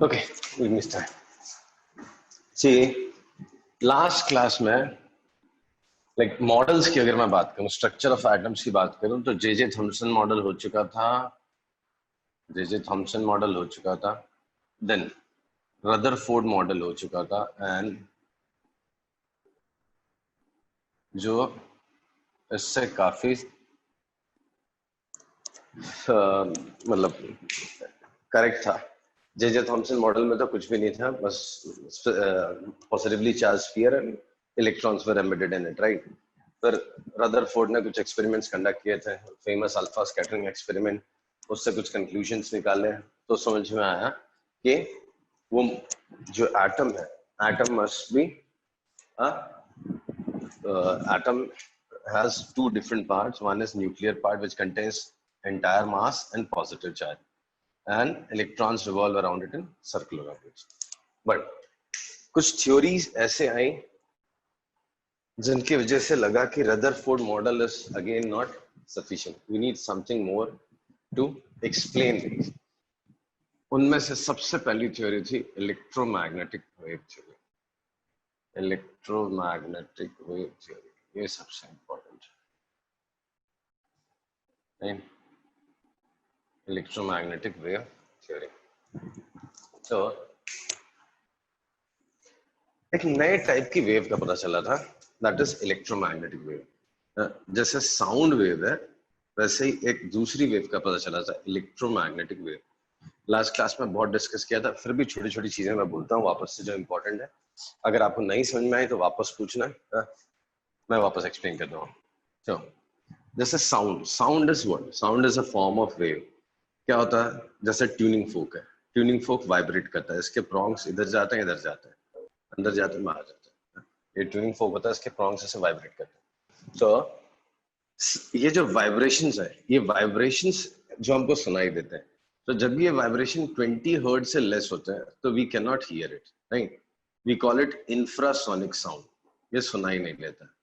Okay, we missed time. See, last class में like models की अगर मैं बात करूं, स्ट्रक्चर ऑफ एटम्स की बात करूं तो जे थॉमसन मॉडल हो चुका था, जे थॉमसन मॉडल हो चुका था, देन रदरफोर्ड मॉडल हो चुका था, एंड जो इससे काफी मतलब करेक्ट था। जे थॉमसन मॉडल में तो कुछ भी नहीं था, बस positively charge sphere and electrons were embedded in it, right. फिर रदरफोर्ड ने कुछ एक्सपेरिमेंट्स कंडक्ट किए थे, फेमस अल्फा स्कैटरिंग एक्सपेरिमेंट, उससे कुछ कंक्लूजन्स निकाले तो समझ में आया कि वो जो एटम है, atom must be atom has two different parts. One is nuclear part, which contains entire mass and positive charge, and electrons revolve around it in circular orbits. But कुछ थ्योरीज ऐसे आई जिनकी वजह से लगा कि Rutherford model is again not sufficient, we need something more to explain this. उनमें से सबसे पहली थ्योरी थी electromagnetic wave theory. Electromagnetic wave theory, ये सबसे इंपॉर्टेंट है, इलेक्ट्रोमैग्नेटिक वेव थ्योरी। तो एक नए टाइप की वेव का पता चला था, दैट इज इलेक्ट्रोमैग्नेटिक वेव। जैसे साउंड वेव है, वैसे ही एक दूसरी वेव का पता चला था, इलेक्ट्रोमैग्नेटिक वेव। लास्ट क्लास में बहुत डिस्कस किया था, फिर भी छोटी छोटी चीजें मैं बोलता हूँ वापस से जो इंपॉर्टेंट है। अगर आपको नहीं समझ में आई तो वापस पूछना, मैं वापस एक्सप्लेन करता हूँ। तो जैसे sound is what? Sound is a form of wave. क्या होता है? जैसे ट्यूनिंग फोक है, ट्यूनिंग फोक वाइब्रेट करता है, इसके प्रॉन्ग्स इधर जाते हैं, इधर जाते हैं, अंदर जाते हैं, बाहर जाते हैं। ये ट्यूनिंग फोक होता है, इसके प्रॉन्ग्स ऐसे वाइब्रेट करते हैं। तो ये जो वाइब्रेशंस है, ये वाइब्रेशंस जो हमको सुनाई देते हैं, तो जब ये वाइब्रेशन 20 हर्ट्ज से लेस होते हैं तो we can not hear it, right. We call it infrasonic sound, ये सुनाई नहीं देता।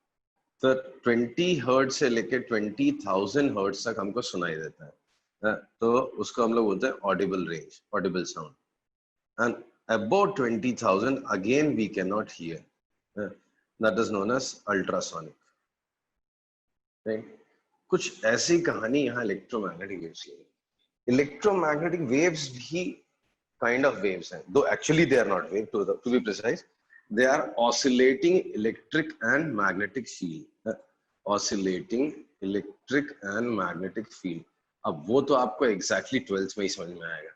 तो 20 हर्ट्ज से लेके 20,000 हर्ट्ज तक हमको सुनाई देता है, तो उसको हम लोग बोलते हैं Audible range, Audible sound. and above 20,000 again we cannot hear, that is known as ultrasonic, right? कुछ ऐसी कहानी यहाँ इलेक्ट्रोमैग्नेटिक वेव्स की। इलेक्ट्रोमैग्नेटिक वेव्स भी काइंड ऑफ वेव्स हैं, दो actually they are not wave, to be precise they are oscillating electric and magnetic field, oscillating electric and magnetic field. अब वो तो आपको एग्जैक्टली 12th में ही समझ में आएगा,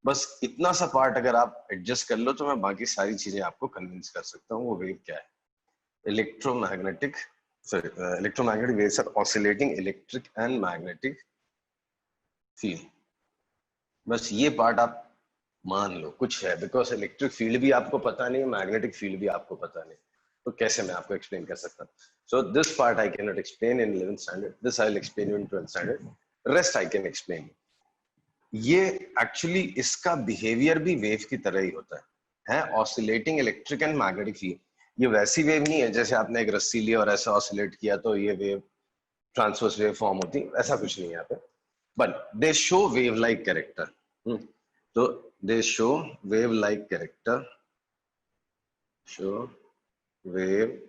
बस इतना सा पार्ट अगर आप एडजस्ट कर लो तो मैं बाकी सारी चीजें आपको कन्विंस कर सकता हूँ वो वेव क्या है। Electromagnetic electromagnetic waves are oscillating electric and magnetic field. बस ये पार्ट आप मान लो कुछ है, बिकॉज इलेक्ट्रिक फील्ड भी आपको पता नहीं, मैग्नेटिक फील्ड भी आपको पता नहीं, तो कैसे मैं आपको एक्सप्लेन कर सकता हूँ। So this part I can not explain in 11th standard, this I will explain you in 12th standard, rest I can explain. ये एक्चुअली इसका बिहेवियर भी वेव की तरह ही होता है oscillating electric and magnetic field. ये वैसी वेव नहीं है जैसे आपने एक रस्सी लिया और ऐसा ऑसिलेट किया तो ये वेव ट्रांसवर्स वेव फॉर्म होती, ऐसा कुछ नहीं है यहाँ पे, but they show wave like character. तो they show wave like character, show wave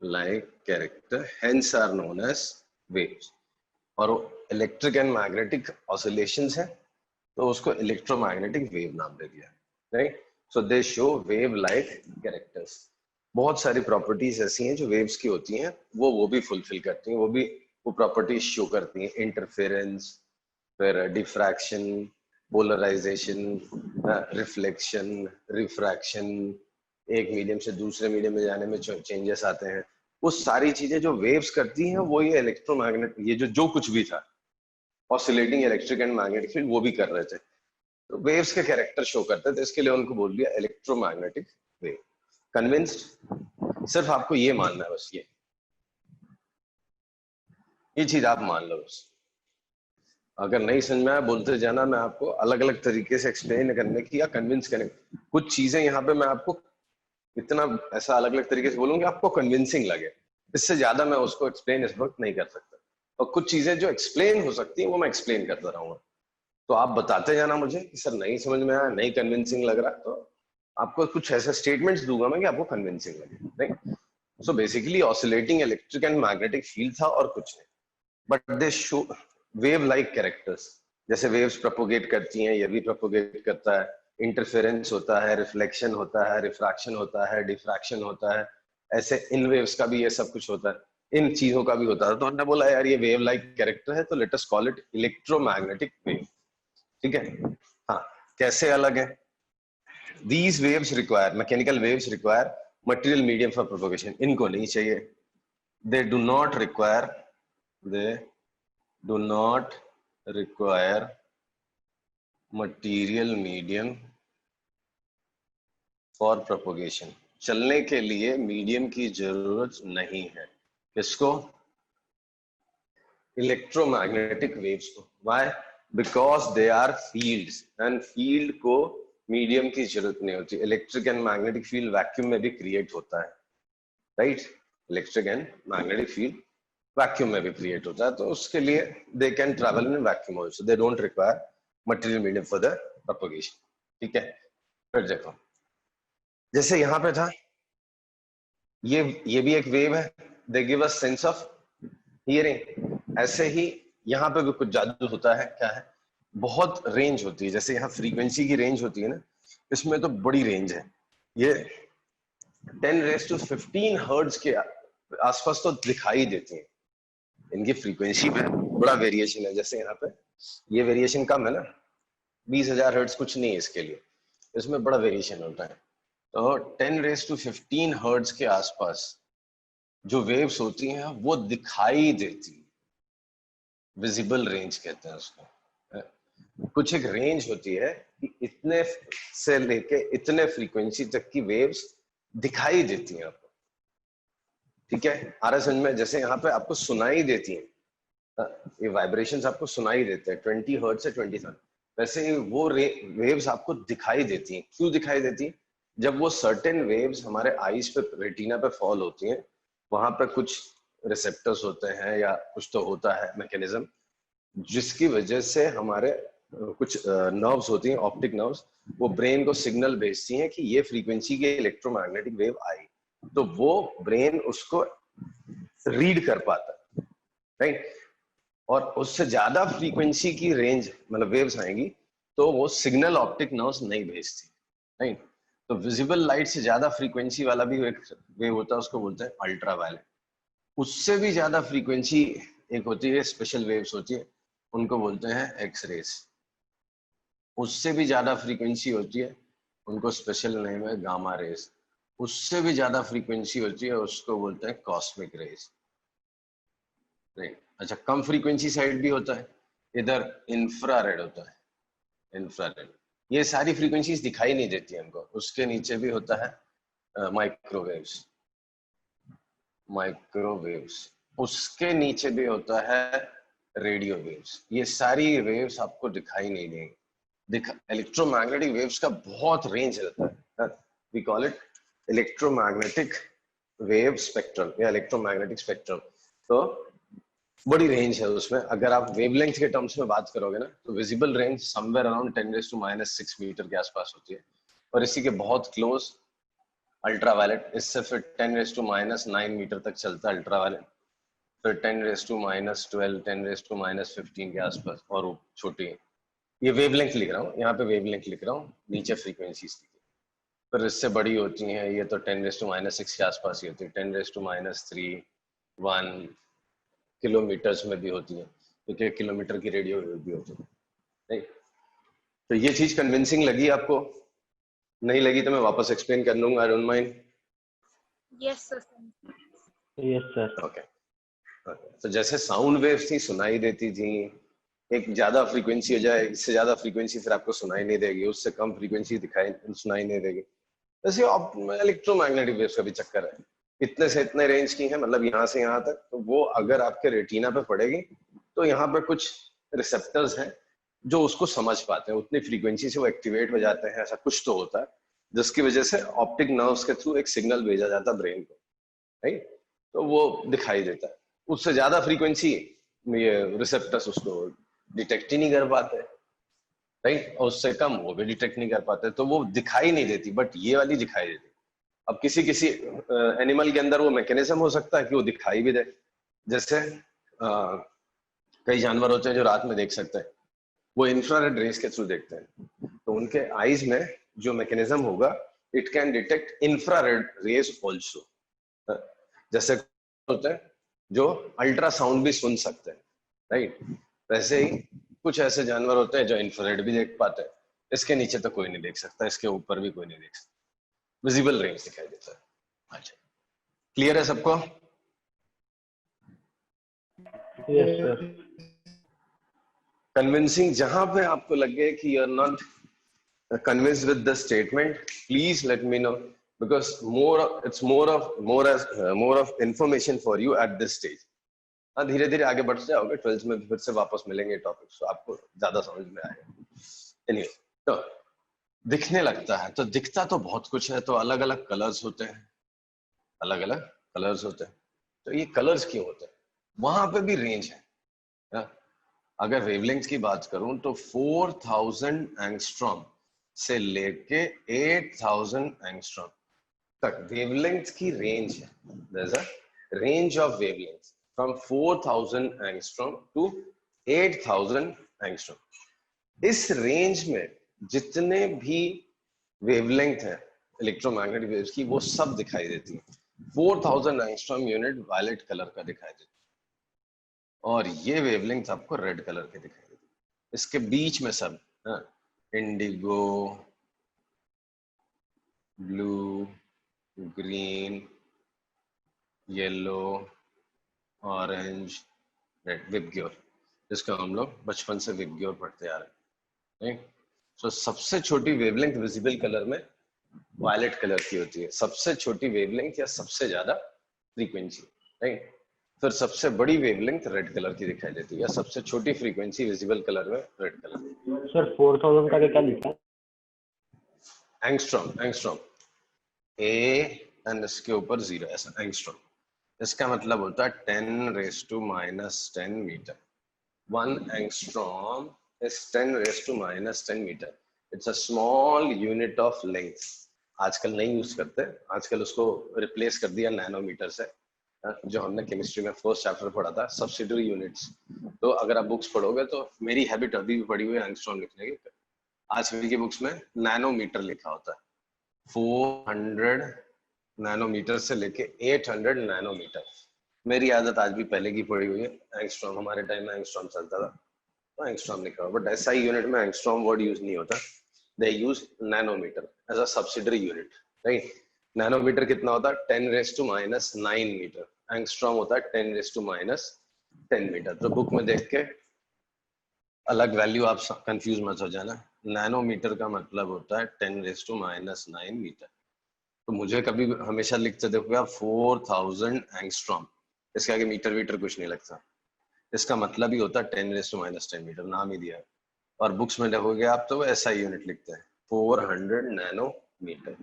like character, hence are known as waves. और इलेक्ट्रिक एंड मैग्नेटिक ऑसिलेशंस है तो उसको इलेक्ट्रोमैग्नेटिक वेव नाम दे दिया, right. So they show wave like characters. बहुत सारी प्रॉपर्टीज ऐसी हैं जो वेव्स की होती हैं, वो भी फुलफिल करती हैं, वो प्रॉपर्टीज शो करती हैं, इंटरफेरेंस, फिर डिफ्रैक्शन, पोलराइजेशन, रिफ्लेक्शन, रिफ्रैक्शन, एक मीडियम से दूसरे मीडियम में जाने में चेंजेस आते हैं। वो सारी चीजें जो वेव्स करती हैं वो ये इलेक्ट्रोमैग्नेट, ये जो कुछ भी था oscillating electric and magnetic field, वो भी कर रहे थे, तो वेव्स के कैरेक्टर शो करते थे, इसके लिए उनको बोल दिया इलेक्ट्रोमैग्नेटिक वेव। कन्विंस्ड? सिर्फ आपको ये मानना है, बस ये चीज आप मान लो बस। अगर नहीं समझ में आया बोलते जाना, मैं आपको अलग अलग तरीके से एक्सप्लेन करने की या कन्विंस करने, कुछ चीजें यहाँ पे मैं आपको इतना ऐसा अलग अलग तरीके से बोलूंगा आपको कन्विंसिंग लगे, इससे ज्यादा मैं उसको एक्सप्लेन इस वक्त नहीं कर सकता। और कुछ चीजें जो एक्सप्लेन हो सकती है वो मैं एक्सप्लेन करता रहूंगा, तो आप बताते जाना मुझे कि सर नहीं समझ में आया, नहीं कन्विंसिंग लग रहा, तो आपको कुछ ऐसे स्टेटमेंट्स दूंगा मैं कि आपको कन्विंसिंग लगे, नहीं। So basically oscillating electric and magnetic field था और कुछ नहीं, but they show wave like characters. जैसे वेव्स प्रोपोगेट करती हैं, ये भी प्रोपोगेट करता है, इंटरफेरेंस होता है, रिफ्लेक्शन होता है, रिफ्रैक्शन होता है, डिफ्रैक्शन होता है, ऐसे इन वेव्स का भी ये सब कुछ होता है, इन चीजों का भी होता है। तो हमने बोला यार ये वेव लाइक कैरेक्टर है, तो let us call it electromagnetic wave, ठीक है। हाँ, कैसे अलग है? These waves require, mechanical waves require material medium for propagation. इनको नहीं चाहिए, they do not require, they do not require material medium for propagation. चलने के लिए मीडियम की जरूरत नहीं है, किसको? इलेक्ट्रोमैग्नेटिक वेव्स को। Why? Because they are fields, and field को मीडियम की जरूरत नहीं होती। Electric and magnetic field vacuum में भी क्रिएट होता है, right? Electric and magnetic field vacuum में भी क्रिएट होता है, तो उसके लिए they can travel in vacuum also, they don't require material medium for the propagation, ठीक है। फिर देखो, जैसे यहाँ पे था, ये भी एक वेव है, they give us sense of hearing. ऐसे ही यहाँ पे भी कुछ जादू होता है, क्या है? बहुत रेंज होती है, जैसे यहाँ फ्रीक्वेंसी की रेंज होती है ना, इसमें तो बड़ी रेंज है। ये 10⁻15 हर्ट्ज के आसपास तो दिखाई देती है, इनकी फ्रीक्वेंसी पे बड़ा वेरिएशन है। जैसे यहाँ पे ये वेरिएशन कम है ना, 20,000 हर्ट्ज कुछ नहीं है इसके लिए, इसमें बड़ा वेरिएशन होता है। तो 10⁻15 हर्ट्ज के आसपास जो वेव्स होती हैं वो दिखाई देती, विजिबल रेंज कहते हैं उसको। कुछ एक रेंज होती है कि इतने से लेके इतने फ्रीक्वेंसी तक की वेव्स दिखाई देती हैं आपको, ठीक है। आरएसएन में जैसे यहाँ पे आपको सुनाई देती है, ये वाइब्रेशंस आपको सुनाई देते हैं 20 हर्ट्ज से 20,000, वैसे ही वो वेव्स आपको दिखाई देती हैं। क्यों दिखाई देती हैं? जब वो सर्टेन वेव्स हमारे आईज पे, रेटिना पे फॉल होती हैं, वहां पे कुछ रिसेप्टर्स होते हैं या कुछ तो होता है मैकेनिज्म, जिसकी वजह से हमारे कुछ नर्व्स होती हैं, ऑप्टिक नर्व्स, वो ब्रेन को सिग्नल भेजती हैं कि ये फ्रीक्वेंसी की इलेक्ट्रोमैग्नेटिक वेव आई, तो वो ब्रेन उसको रीड कर पाता है, राइट। और उससे ज्यादा फ्रीक्वेंसी की रेंज मतलब वेव्स आएंगी तो वो सिग्नल ऑप्टिक नर्व्स नहीं भेजती, राइट। तो विजिबल लाइट से ज्यादा फ्रीक्वेंसी वाला भी एक वेव होता है, उसको बोलते हैं अल्ट्रा वायलेट। उससे भी ज्यादा फ्रीक्वेंसी एक होती है, स्पेशल वेव्स होती है, उनको बोलते हैं एक्स रेज। उससे भी ज्यादा फ्रीक्वेंसी होती है, उनको स्पेशल नेम है गामा रेज। उससे भी ज्यादा फ्रीक्वेंसी होती है, उसको बोलते हैं कॉस्मिक रेज, राइट। अच्छा, कम फ्रीक्वेंसी साइड भी होता है, इधर इंफ्रारेड होता है, इंफ्रारेड। ये सारी फ्रीक्वेंसीज दिखाई नहीं देती हमको। उसके नीचे भी होता है माइक्रोवेव्स, माइक्रोवेव्स। उसके नीचे भी होता है रेडियो वेव्स। ये सारी वेव्स आपको दिखाई नहीं देंगी। इलेक्ट्रोमैग्नेटिक वेव्स का बहुत रेंज रहता है, we call it electromagnetic wave spectrum या इलेक्ट्रोमैग्नेटिक स्पेक्ट्रम। तो बड़ी रेंज है उसमें। अगर आप वेवलेंथ के टर्म्स में बात करोगे ना, तो visible range somewhere around 10⁻⁻6 metre के आसपास होती है, और इसी के बहुत क्लोज अल्ट्रावायलेट। इससे फिर 10⁻⁻9 मीटर तक चलता है अल्ट्रावायलेट, फिर 10⁻⁻12 10⁻⁻15 के आसपास, और वो छोटी है। ये वेवलेंथ लिख रहा हूँ, यहाँ पे वेवलेंथ लिख रहा हूँ, नीचे फ्रीक्वेंसीज लिखी। फिर इससे बड़ी होती हैं, ये तो 10⁻⁻6 के आसपास ही होती है, 10⁻⁻3 1 किलोमीटर्स में भी होती है, क्योंकि किलोमीटर की रेडियो भी होती है, नहीं। तो ये चीज कन्विंसिंग लगी आपको? नहीं लगी तो मैं वापस एक्सप्लेन कर लूंगा, I don't mind. Yes sir. Yes sir. Okay. तो जैसे साउंड वेव्स थी, सुनाई देती थी, एक ज्यादा फ्रीक्वेंसी हो जाए, इससे ज्यादा फ्रीक्वेंसी फिर आपको सुनाई नहीं देगी, उससे कम फ्रीक्वेंसी दिखाई सुनाई नहीं देगी। वैसे इलेक्ट्रोमैग्नेटिक वेव्स का भी चक्कर है, इतने से इतने रेंज की है, मतलब यहाँ से यहाँ तक। तो वो अगर आपके रेटिना पे पड़ेगी तो यहाँ पे कुछ रिसेप्टर्स हैं जो उसको समझ पाते हैं, उतनी फ्रीक्वेंसी से वो एक्टिवेट हो जाते हैं, ऐसा कुछ तो होता है, जिसकी वजह से ऑप्टिक नर्व्स के थ्रू एक सिग्नल भेजा जाता है ब्रेन को, राइट। तो वो दिखाई देता है। उससे ज्यादा फ्रीक्वेंसी ये रिसेप्टर्स उसको डिटेक्ट ही नहीं कर पाते, राइट, और उससे कम वो भी डिटेक्ट नहीं कर पाते, तो वो दिखाई नहीं देती, बट ये वाली दिखाई देती। अब किसी किसी एनिमल के अंदर वो मैकेनिज्म हो सकता है कि वो दिखाई भी दे, जैसे कई जानवर होते हैं जो रात में देख सकते हैं, वो इंफ्रारेड रेस के थ्रू देखते हैं, तो उनके आईज में जो मैकेनिज्म होगा, it can detect infrared rays also. जैसे होते हैं जो अल्ट्रासाउंड भी सुन सकते हैं, राइट, वैसे ही कुछ ऐसे जानवर होते हैं जो इंफ्रारेड भी देख पाते हैं। इसके नीचे तो कोई नहीं देख सकता, इसके ऊपर भी कोई नहीं देख सकता, विजिबल रेंज दिखाई देता है। अच्छा, क्लियर है सबको? Yes, sir. कन्विंसिंग, जहां पे आपको लगे कि you are not convinced with the statement, please let me know, because it's more of information for you at this stage. हाँ, धीरे धीरे आगे बढ़ जाओगे, 12th में फिर से वापस मिलेंगे टॉपिक्स, तो आपको ज्यादा समझ में आएगा। anyway, तो दिखने लगता है, तो दिखता तो बहुत कुछ है, तो अलग अलग कलर्स होते हैं, अलग अलग कलर्स होते हैं। तो ये कलर्स क्यों होते हैं? वहां पे भी रेंज है। अगर वेवलेंथ की बात करूं तो 4000 एंगस्ट्रॉम से लेके 8000 एंगस्ट्रॉम तक वेवलेंथ की रेंज है। there's a range of wavelengths from 4000 angstrom to 8000 angstrom। इस रेंज में जितने भी वेवलेंथ है इलेक्ट्रोमैग्नेटिक वेव्स की, वो सब दिखाई देती है। 4000 एंगस्ट्रॉम यूनिट वायलेट कलर का दिखाई देता है, और ये वेवलेंथ आपको रेड कलर के दिखाई देती है। इसके बीच में सब Indigo, blue, green, yellow, orange, red, VIBGYOR, जिसको हम लोग बचपन से विबग्योर पढ़ते आ रहे हैं। तो सबसे छोटी वेवलेंथ विजिबल कलर में वायलेट कलर की होती है, सबसे छोटी वेवलेंथ या सबसे ज्यादा फ्रीक्वेंसी, राइट। फिर सबसे बड़ी वेवलेंथ रेड कलर की दिखाई देती है, या सबसे छोटी फ्रीक्वेंसी विजिबल कलर में रेड कलर। सर 4000 का क्या लिखा है? एंगस्ट्रॉम, एंगस्ट्रॉम, ए एंड इसके ऊपर 0, ऐसा एंगस्ट्रॉम। इसका मतलब होता है 10⁻⁻10 metre. 1 angstrom is 10⁻⁻10 metre. It's a small unit of length. आजकल नहीं यूज करते, आजकल उसको रिप्लेस कर दिया नैनोमीटर से, जो हमने केमिस्ट्री में फर्स्ट चैप्टर पढ़ा था, सब्सिडरी यूनिट्स। तो अगर आप बुक्स पढ़ोगे तो मेरी हैबिट अभी भी पड़ी हुई है एंगस्ट्रॉम लिखने की, आजकल की बुक्स में नैनोमीटर लिखा होता है। 400 नैनोमीटर से लेके 800 नैनोमीटर। मेरी आदत आज भी पहले की पड़ी हुई है, एंगस्ट्रॉम, हमारे टाइम में एंगस्ट्रॉम चलता था तो एंगस्ट्रॉम लिखा हुआ, बट एसआई यूनिट में एंगस्ट्रॉम वर्ड यूज नहीं होता, they use nanometre as a subsidiary unit, right. Nanometre कितना होता है? 10⁻⁹ मीटर। एंगस्ट्रॉम होता है 10⁻10 मीटर। तो बुक में देख के अलग वैल्यू आप कंफ्यूज मत हो जाना। नैनोमीटर का मतलब होता है 10⁻⁹ मीटर। तो मुझे कभी हमेशा लिखते देखोगे आप 4000 एंगस्ट्रॉम, इसके आगे मीटर वीटर कुछ नहीं लगता, इसका मतलब ही होता है 10⁻⁻10 मीटर, नाम ही दिया है। और बुक्स में देखोगे आप तो वो एसआई यूनिट लिखते हैं, 400 नैनोमीटर।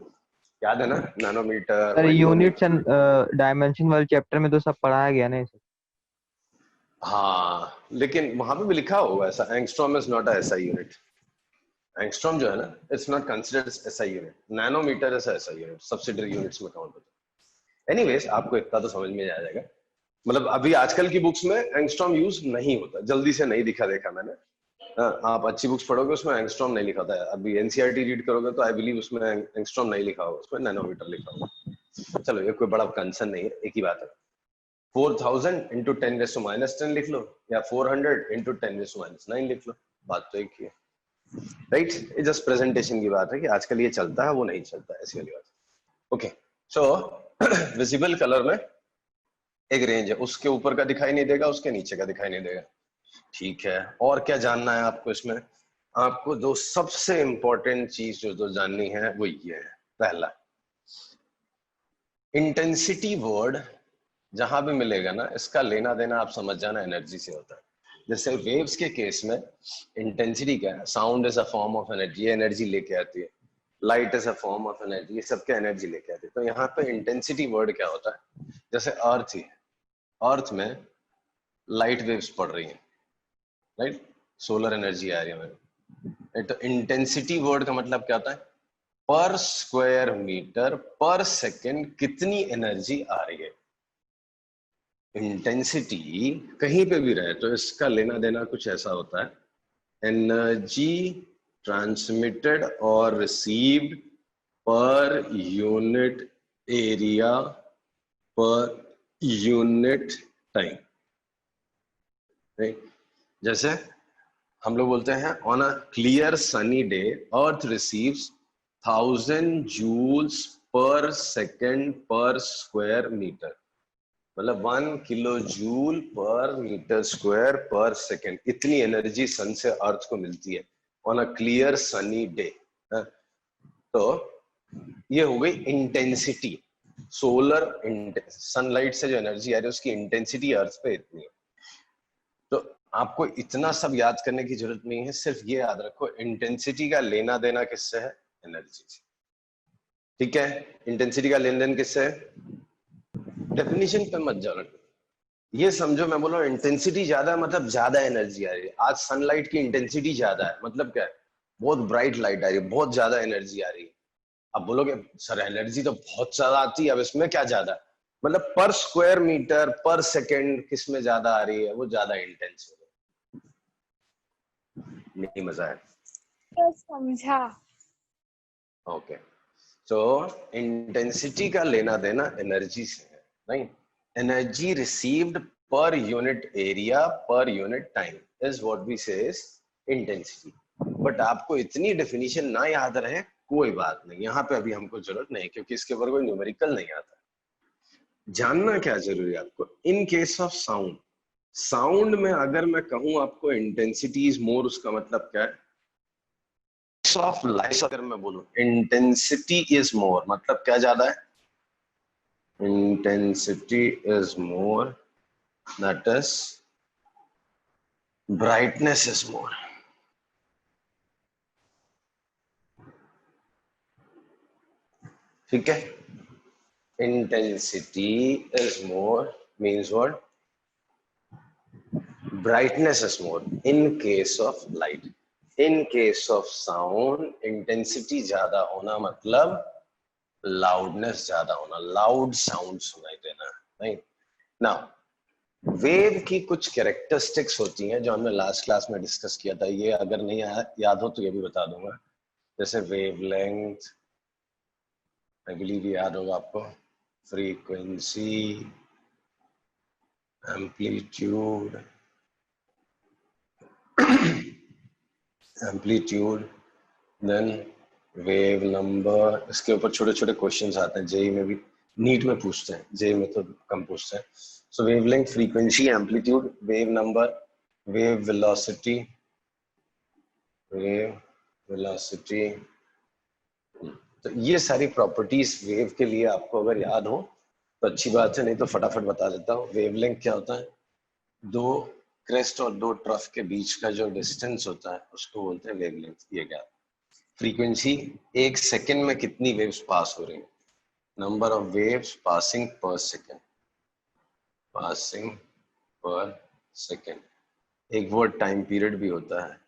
याद है ना, nanometre, sir units micrometre. And dimension वाले चैप्टर में तो सब पढ़ाया गया ना। हाँ, लेकिन वहां पे भी लिखा होगा ऐसा, angstrom is not a SI unit. Angstrom जो है ना, it's not considered SI unit. Nanometre is SI unit, subsidiary units में काउंट होता है। एनीवेज, आपको इतना तो समझ में आ जाएगा। मतलब अभी आजकल की बुक्स में एंगस्ट्रॉम यूज नहीं होता, जल्दी से नहीं देखा मैंने। आप अच्छी बुक्स पढ़ोगे उसमें एंगस्ट्रॉम नहीं लिखा होता है। अभी एनसीईआरटी रीड करोगे तो आई बिलीव उसमें एंगस्ट्रॉम नहीं लिखा होगा, उसमें नैनोमीटर लिखा होगा। चलो, ये कोई बड़ा कंसर्न नहीं है, एक ही बात है। 4000 इंटू 10⁻⁻10 लिख लो, या 400 इंटू 10⁻⁹ लिख लो, बात तो एक ही है, राइट। ये जस्ट प्रेजेंटेशन की बात है कि आजकल ये चलता है, वो नहीं चलता, ऐसी वाली बात। ओके, सो विजिबल कलर में एक रेंज है, उसके ऊपर का दिखाई नहीं देगा, उसके नीचे का दिखाई नहीं देगा, ठीक है। और क्या जानना है आपको इसमें? आपको जो सबसे इंपॉर्टेंट चीज जो जाननी है वो ये है, पहला, इंटेंसिटी वर्ड जहां भी मिलेगा ना, इसका लेना देना आप समझ जाना एनर्जी से होता है। जैसे वेव्स के केस में इंटेंसिटी क्या है? Sound is a form of energy, energy लेके आती है। Light is a form of energy, ये सबके एनर्जी लेके आती है। तो यहाँ पे इंटेंसिटी वर्ड क्या होता है? जैसे अर्थ ही, अर्थ में लाइट वेव्स पड़ रही हैं, राइट, सोलर एनर्जी आ रही है हमें, तो इंटेंसिटी वर्ड का मतलब क्या होता है? पर स्क्वायर मीटर पर सेकेंड कितनी एनर्जी आ रही है। इंटेंसिटी कहीं पे भी रहे तो इसका लेना देना कुछ ऐसा होता है, एनर्जी ट्रांसमिटेड और received per unit area per unit time. जैसे हम लोग बोलते हैं on a clear sunny day earth receives 1000 joules per second per square metre, मतलब 1 kilo joule per metre square per second, इतनी एनर्जी सन से earth को मिलती है on a clear sunny day. तो ये हो गई इंटेंसिटी, सोलर सनलाइट से जो एनर्जी आ रही है उसकी इंटेंसिटी अर्थ पे इतनी है। तो आपको इतना सब याद करने की जरूरत नहीं है, सिर्फ ये याद रखो इंटेंसिटी का लेना देना किससे है? एनर्जी से। ठीक है, इंटेंसिटी का लेन देन किससे है? डेफिनेशन पे मत जाओ, ये समझो मैं बोल रहा हूँ इंटेंसिटी ज्यादा है मतलब ज्यादा एनर्जी आ रही है। आज सनलाइट की इंटेंसिटी ज्यादा है मतलब क्या है? बहुत ब्राइट लाइट आ रही है, बहुत ज्यादा एनर्जी आ रही है। अब बोलोगे सर एनर्जी तो बहुत ज्यादा आती है, अब इसमें क्या ज्यादा? मतलब पर स्क्वायर मीटर पर सेकेंड किस में ज्यादा आ रही है? वो ज्यादा इंटेंस हो रही है। नहीं मजा है? तो समझा। ओके, तो इंटेंसिटी का लेना देना एनर्जी से है, नहीं? Energy received per unit area per unit time is what we say is intensity. But आपको इतनी डेफिनेशन ना याद रहे कोई बात नहीं, यहाँ पे अभी हमको जरूरत नहीं, क्योंकि इसके ऊपर कोई न्यूमेरिकल नहीं आता। जानना क्या जरूरी है आपको? In case of sound, sound में अगर मैं कहूं आपको इंटेंसिटी इज मोर, उसका मतलब क्या है? ऑफ लाइट अगर मैं बोलूं इंटेंसिटी इज मोर, मतलब क्या ज्यादा है? Intensity is more, that is brightness is more. ठीक है, intensity is more means what? brightness is more in case of light. In case of sound, intensity ज्यादा होना मतलब loudness ज्यादा होना, loud sound सुनाई देना, नहीं? Now, वेव की कुछ कैरेक्टरिस्टिक्स होती हैं जो हमने लास्ट क्लास में डिस्कस किया था, ये अगर नहीं याद हो तो ये भी बता दूंगा। जैसे वेव लेंथ, आई बिलीव याद होगा आपको, frequency, amplitude, amplitude, then wave number. इसके ऊपर छोटे छोटे क्वेश्चंस आते हैं, जेई में भी, नीट में पूछते हैं, जेई में तो कम पूछते हैं। So wavelength, frequency, amplitude, wave number, wave velocity, wave velocity. तो ये सारी प्रॉपर्टीज वेव के लिए आपको अगर याद हो तो अच्छी बात है, नहीं तो फटाफट बता देता हूँ। वेवलेंथ क्या होता है? दो क्रेस्ट और दो ट्रफ के बीच का जो डिस्टेंस होता है उसको बोलते हैं वेवलेंथ। ये क्या? फ्रीक्वेंसी, एक सेकेंड में कितनी वेव्स पास हो रही हैं, नंबर ऑफ वेव्स पासिंग पर सेकेंड, पासिंग पर सेकेंड। एक वर्ड टाइम पीरियड भी होता है,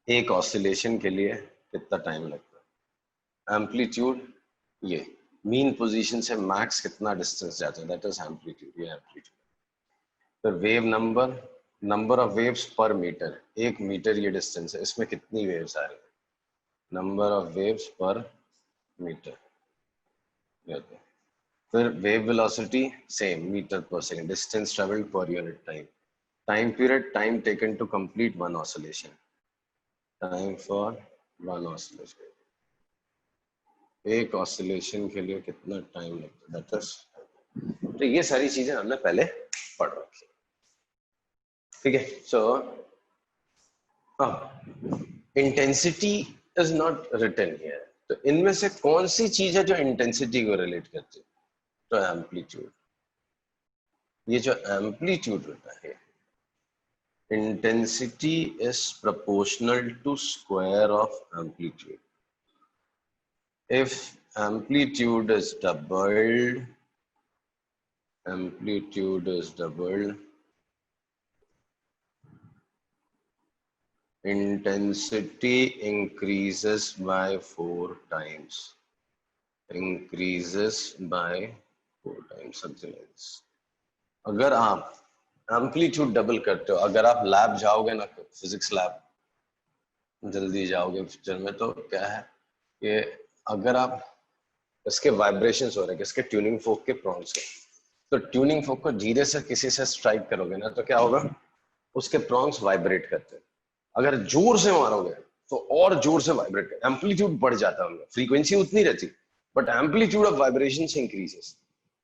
एक ऑसिलेशन के लिए कितना टाइम लगता है। एम्पलीट्यूड, ये मीन पोजीशन से मैक्स कितना डिस्टेंस जाता है, दैट इज एम्पलीट्यूड, ये एम्पलीट्यूड। फिर wave number, number of waves per metre, एक मीटर ये डिस्टेंस है, इसमें कितनी वेव्स आ रही है, number of waves per metre. फिर wave velocity, same, metre per second, distance travelled per unit time. Time period, time taken to complete one oscillation, time for one oscillation, एक oscillation के लिए कितना टाइम लगता है, दैट इज। तो ये सारी चीजें हमने पहले पढ़ रखी, ठीक है। So intensity is not written here, तो इनमें से कौन सी चीज है जो इंटेंसिटी को रिलेट करती है? तो एम्पलीट्यूड। ये जो एम्पलीट्यूड होता है, intensity is proportional to square of amplitude. If amplitude is doubled, intensity increases by 4 times, increases by 4 times, something like this. अगर आप एम्पलीट्यूड डबल करते हो, अगर आप लैब जाओगे ना, फिजिक्स लैब जल्दी जाओगे फ्यूचर में, तो क्या है कि अगर आप इसके वाइब्रेशंस हो रहे हैं, इसके ट्यूनिंग फोक के प्रॉन्स के, तो ट्यूनिंग फोक को धीरे से किसी से स्ट्राइक करोगे ना, तो क्या होगा, उसके प्रॉन्स वाइब्रेट करते हैं। अगर जोर से मारोगे तो और जोर से वाइब्रेट कर, एम्पलीट्यूड बढ़ जाता है उनका, फ्रीक्वेंसी उतनी रहती but amplitude of vibration increases.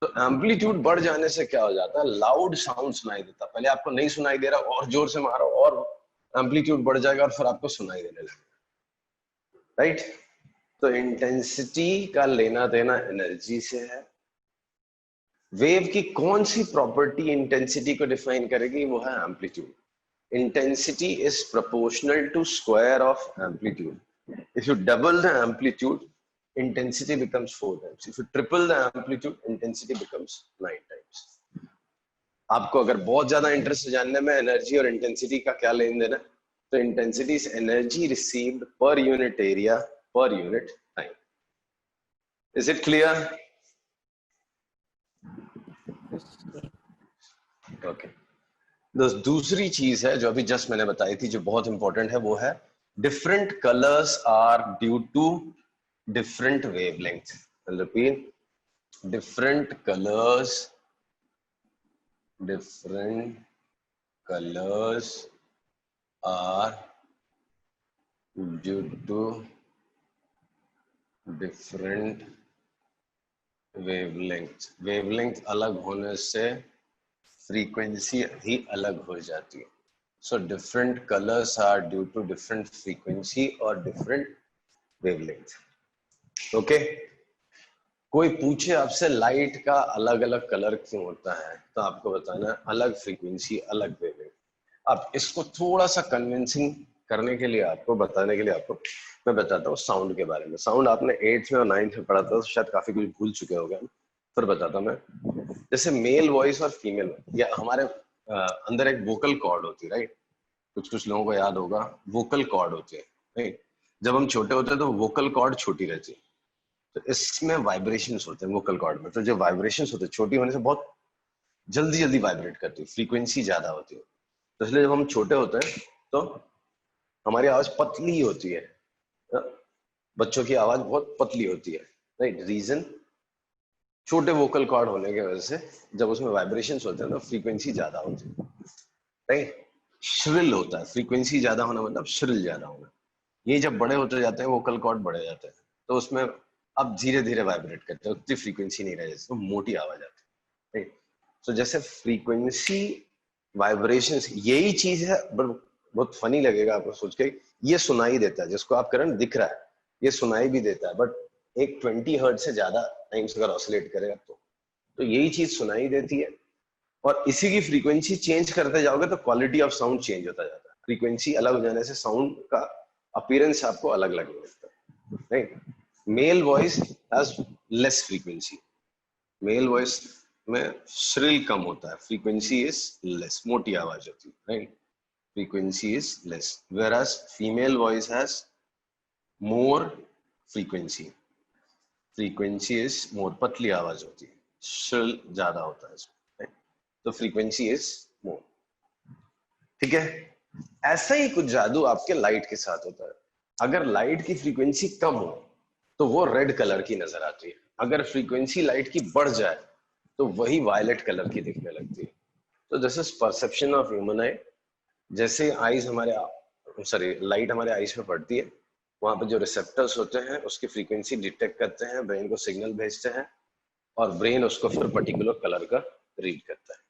तो एम्पलीट्यूड बढ़ जाने से क्या हो जाता है, लाउड साउंड सुनाई देता। पहले आपको नहीं सुनाई दे रहा, और जोर से मारो और एम्पलीट्यूड बढ़ जाएगा और फिर आपको सुनाई देने लगेगा, राइट। तो इंटेंसिटी का लेना देना एनर्जी से है। वेव की कौन सी प्रॉपर्टी इंटेंसिटी को डिफाइन करेगी, वो है amplitude. Intensity is proportional to square of amplitude. If you double the amplitude, intensity becomes 4 times. If you triple the amplitude, intensity becomes 9 times. आपको अगर बहुत ज्यादा इंटरेस्ट जानने में एनर्जी और इंटेंसिटी का क्या लेन देन है, तो intensity is energy received per unit area per unit time. Is it clear? Okay. दूसरी चीज है जो अभी जस्ट मैंने बताई थी, जो बहुत इंपॉर्टेंट है, वो है different colours are due to different wavelength. Repeat, different colours are due to different wavelength. Wavelength अलग होने से फ्रीक्वेंसी भी अलग हो जाती है। So different colors are due to different frequency or different wavelength. Okay? कोई पूछे आपसे लाइट का अलग अलग कलर क्यों होता है, तो आपको बताना है अलग फ्रीक्वेंसी अलग वेवलेंथ। अब इसको थोड़ा सा कन्विंसिंग करने के लिए, आपको बताने के लिए, आपको मैं बताता हूँ साउंड के बारे में। साउंड आपने 8th में और 9th में पढ़ा था, तो शायद काफी कुछ भूल चुके हो गए, फिर बताता हूँ मैं। जैसे मेल वॉइस और फीमेल, या हमारे अंदर एक वोकल कॉर्ड होती है, राइट। कुछ लोगों को याद होगा, वोकल कॉर्ड होते हैं, राइट। जब हम छोटे होते हैं तो वोकल कॉर्ड छोटी रहती है, तो इसमें वाइब्रेशंस होते हैं वोकल कॉर्ड में। तो जो वाइब्रेशंस होते हैं, छोटी होने से बहुत जल्दी जल्दी वाइब्रेट करती है, फ्रीक्वेंसी ज्यादा होती है। तो इसलिए जब हम छोटे होते हैं तो हमारी आवाज पतली होती है, बच्चों की आवाज बहुत पतली होती है, राइट। रीजन, छोटे वोकल कॉर्ड होने की वजह से जब उसमें वाइब्रेशंस होते हैं तो फ्रीक्वेंसी ज्यादा होती है, राइट। श्रिल होता है, फ्रीक्वेंसी ज्यादा होना मतलब श्रिल ज्यादा होना। ये जब बड़े होते जाते हैं, वोकल कॉर्ड बढ़े जाते हैं, तो उसमें अब धीरे धीरे वाइब्रेट करते हैं, उतनी फ्रीक्वेंसी नहीं रह जाती, तो मोटी आवाज आती है, राइट। तो जैसे फ्रीक्वेंसी वाइब्रेशंस, यही चीज है, बट बहुत फनी लगेगा आपको सोच के, ये सुनाई देता है, जिसको आप करंट दिख रहा है, ये सुनाई भी देता है, बट एक 20 हर्ट्ज से ज्यादा टाइम्स अगर ऑसिलेट करेगा तो यही चीज सुनाई देती है। और इसी की फ्रीक्वेंसी चेंज करते जाओगे तो क्वालिटी ऑफ साउंड चेंज होता जाता है। फ्रीक्वेंसी अलग हो जाने से साउंड का अपीयरेंस आपको अलग लगने लगता है, right. Male voice has less frequency, male voice में श्रिल कम होता है, फ्रीक्वेंसी इज लेस, मोटी आवाज होती है, right. Frequency is less, whereas female voice has more frequency, frequency is more, पतली आवाज होती है, श्रिल ज्यादा होता है इसमें, तो फ्रीक्वेंसी इज मोर, ठीक है। ऐसा ही कुछ जादू आपके लाइट के साथ होता है। अगर लाइट की फ्रीक्वेंसी कम हो तो वो रेड कलर की नजर आती है, अगर फ्रीक्वेंसी लाइट की बढ़ जाए तो वही वायलेट कलर की दिखने लगती है। तो this is perception of human आई। जैसे आईज हमारे, सॉरी, लाइट हमारे आईज पे पड़ती है, वहां पे जो रिसेप्टर्स होते हैं उसकी फ्रीक्वेंसी डिटेक्ट करते हैं, ब्रेन को सिग्नल भेजते हैं, और ब्रेन उसको फिर पर्टिकुलर कलर का रीड करता है।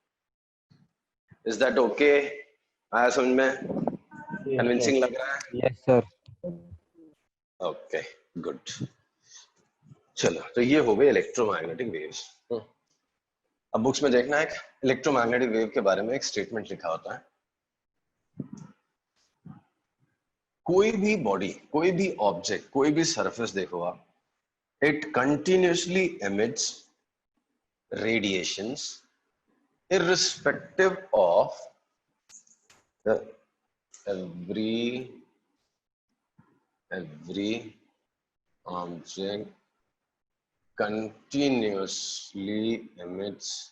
Is that okay? आया समझ में? कन्विंसिंग लग रहा है? Yes sir. Okay, good. चलो, तो ये हो गए इलेक्ट्रोमैग्नेटिक वेव्स। अब बुक्स में देखना है, इलेक्ट्रोमैग्नेटिक वेव के बारे में एक स्टेटमेंट लिखा होता है, कोई भी बॉडी, कोई भी ऑब्जेक्ट, कोई भी सरफेस देखो आप, it continuously emits radiations irrespective of the every every object continuously emits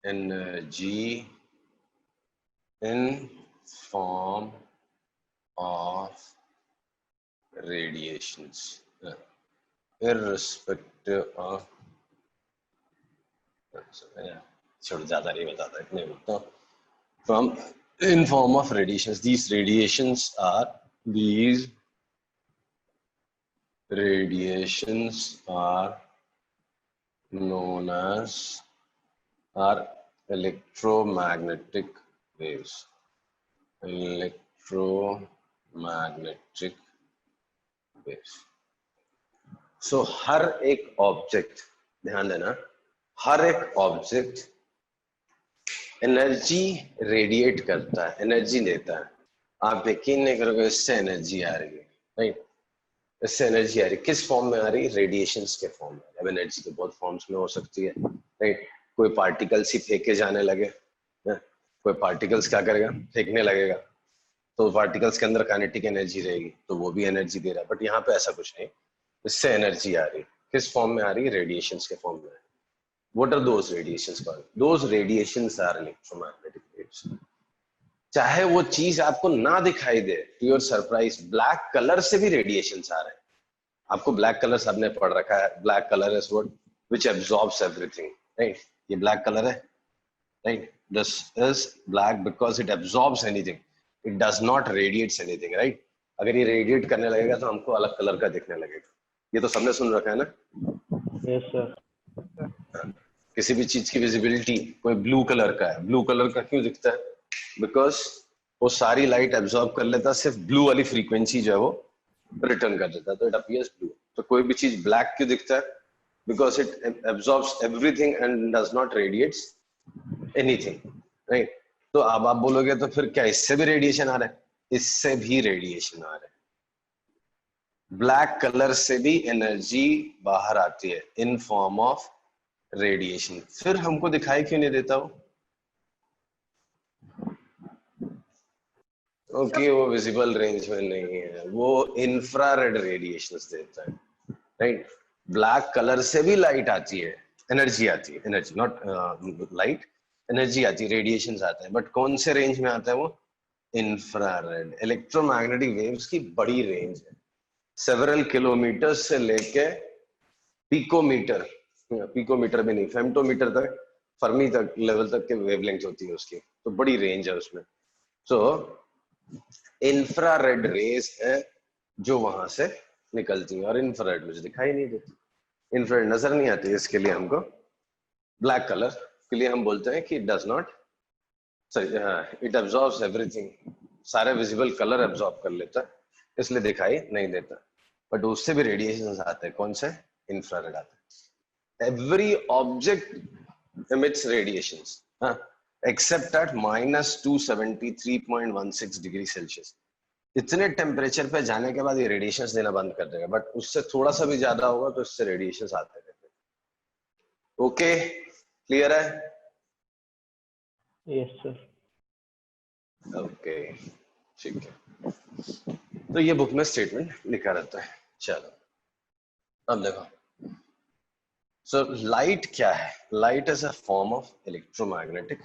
energy in form of radiations, irrespective of, छोड़ ज्यादा नहीं बताता, इतने बोलता हूँ, from in form of radiations. These radiations are known as electromagnetic waves. Electromagnetic waves. So हर एक object, ध्यान देना, हर एक ऑब्जेक्ट एनर्जी रेडिएट करता है, एनर्जी देता है. आप यकीन नहीं करोगे, इससे एनर्जी आ रही है, राइट? इससे एनर्जी आ रही है, किस फॉर्म में आ रही है? रेडिएशंस के फॉर्म में. अब एनर्जी तो बहुत फॉर्म्स में हो सकती है, राइट? कोई पार्टिकल्स ही फेंके जाने लगे, कोई पार्टिकल्स क्या करेगा? फेंकने लगेगा, तो पार्टिकल्स के अंदर काइनेटिक एनर्जी रहेगी, तो वो भी एनर्जी दे रहा है. बट यहाँ पे ऐसा कुछ नहीं, इससे एनर्जी आ रही है. किस फॉर्म में आ रही है? रेडिएशंस के फॉर्म में. What are those radiations called? Those radiations are electromagnetic waves. चाहे वो चीज आपको ना दिखाई दे, to your surprise, black colour से भी रेडिएशंस आ रहे हैं. आपको ब्लैक कलर सबने पढ़ रखा है. Black colour is what? which absorbs everything, right? ये ब्लैक कलर है, right? This is black because it absorbs anything. It does not radiates anything, right? अगर ये रेडिएट करने लगेगा तो हमको अलग कलर का दिखने लगेगा. ये तो सबने सुन रखा है ना? Yes sir. किसी भी चीज की विजिबिलिटी, कोई ब्लू कलर का है, ब्लू कलर का क्यों दिखता है? बिकॉज वो सारी लाइट एब्जॉर्ब कर लेता है, सिर्फ ब्लू वाली फ्रीक्वेंसी जो है वो रिटर्न कर देता है, तो इट अपीयर्स ब्लू. तो कोई भी चीज ब्लैक क्यों दिखता है? Because it absorbs everything and does not radiates anything, right? तो अब आप बोलोगे तो फिर क्या इससे भी रेडिएशन आ रहा है? इससे भी रेडिएशन आ रहा है. ब्लैक कलर से भी एनर्जी बाहर आती है इन फॉर्म ऑफ रेडिएशन. फिर हमको दिखाई क्यों नहीं देता वो? ओके, वो विजिबल रेंज में नहीं है, वो इंफ्रारेड रेडिएशंस देता है, राइट? ब्लैक कलर से भी लाइट आती है, एनर्जी आती है, एनर्जी नॉट लाइट, एनर्जी आती है, रेडिएशंस आते हैं. बट कौन से रेंज में आता है वो? इंफ्रारेड. इलेक्ट्रोमैग्नेटिक वेव्स की बड़ी रेंज है, सेवरल किलोमीटर से लेके पिकोमीटर, पिकोमीटर भी नहीं, फेम्टोमीटर तक, फर्मी तक लेवल तक के वेवलेंथ होती है उसकी, तो बड़ी रेंज है उसमें. सो इंफ्रारेड रेज है जो वहां से निकलती है, और इंफ्रारेड मुझे दिखाई नहीं देती, इंफ्रारेड नजर नहीं आती. इसके लिए हमको ब्लैक कलर के लिए हम बोलते हैं कि does not, it absorbs everything, सारे विजिबल कलर एब्जॉर्ब कर लेता है, इसलिए दिखाई नहीं देता. बट उससे भी रेडिएशन आते हैं. कौन से? इंफ्रारेड आते हैं. Every object emits radiations, except at -273.16 degree Celsius. इतने टेम्परेचर पे जाने के बाद ये रेडिएशंस देना बंद कर देगा, बट उससे थोड़ा सा भी ज्यादा होगा तो इससे रेडिएशंस आते रहते हैं. ओके, क्लियर है? Yes sir. ओके, ठीक है. तो ये बुक में स्टेटमेंट लिखा रहता है. चलो अब देखो. So light क्या है? Light is a form of electromagnetic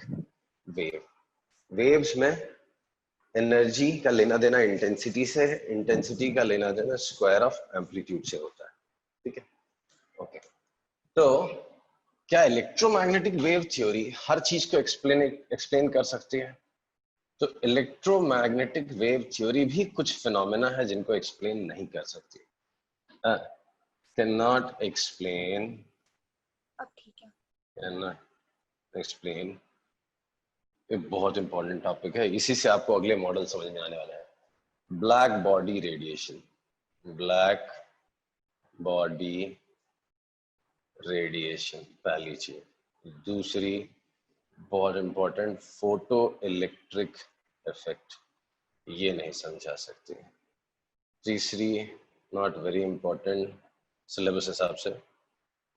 wave. Waves में एनर्जी का लेना देना इंटेंसिटी से, इंटेंसिटी का लेना देना स्क्वायर ऑफ एम्पलीट्यूड से होता है. ठीक है, ओके. तो क्या इलेक्ट्रोमैग्नेटिक वेव थ्योरी हर चीज को एक्सप्लेन कर सकती है? तो इलेक्ट्रोमैग्नेटिक वेव थ्योरी भी कुछ फिनोमेना है जिनको एक्सप्लेन नहीं कर सकती. कैन नॉट एक्सप्लेन, अब ठीक है. cannot explain. ये बहुत इंपॉर्टेंट टॉपिक है, इसी से आपको अगले मॉडल समझ में आने वाला है. Black body radiation, black body radiation पहली चीज. दूसरी बहुत इंपॉर्टेंट, फोटो इलेक्ट्रिक इफेक्ट, ये नहीं समझा सकते. तीसरी नॉट वेरी इंपॉर्टेंट सिलेबस हिसाब से,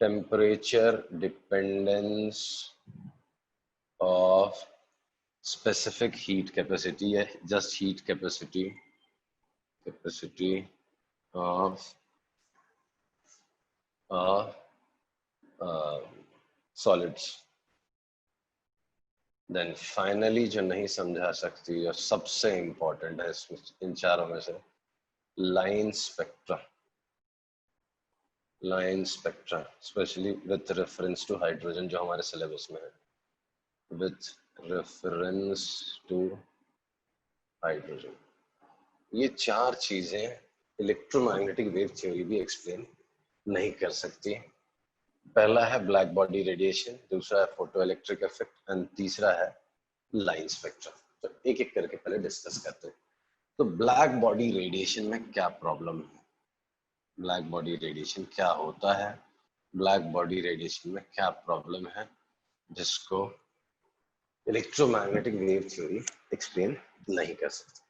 temperature dependence of specific heat capacity है, just heat capacity of solids. Then finally जो नहीं समझा सकती और सबसे इंपॉर्टेंट है इसमें इन चारों में से, line spectra specially with reference to hydrogen, जो हमारे सिलेबस में है, विथ रेफरेंस टू हाइड्रोजन। ये चार चीजें इलेक्ट्रोमैग्नेटिक वेव थ्योरी भी एक्सप्लेन नहीं कर सकती। पहला है ब्लैक बॉडी रेडिएशन, दूसरा है फोटो इलेक्ट्रिक इफेक्ट एंड तीसरा है लाइन स्पेक्ट्रा। तो एक एक करके पहले डिस्कस करते हैं। तो ब्लैक बॉडी रेडिएशन में क्या प्रॉब्लम है, ब्लैक बॉडी रेडिएशन क्या होता है, ब्लैक बॉडी रेडिएशन में क्या प्रॉब्लम है, जिसको इलेक्ट्रोमैग्नेटिक वेव थ्योरी एक्सप्लेन नहीं कर सकती।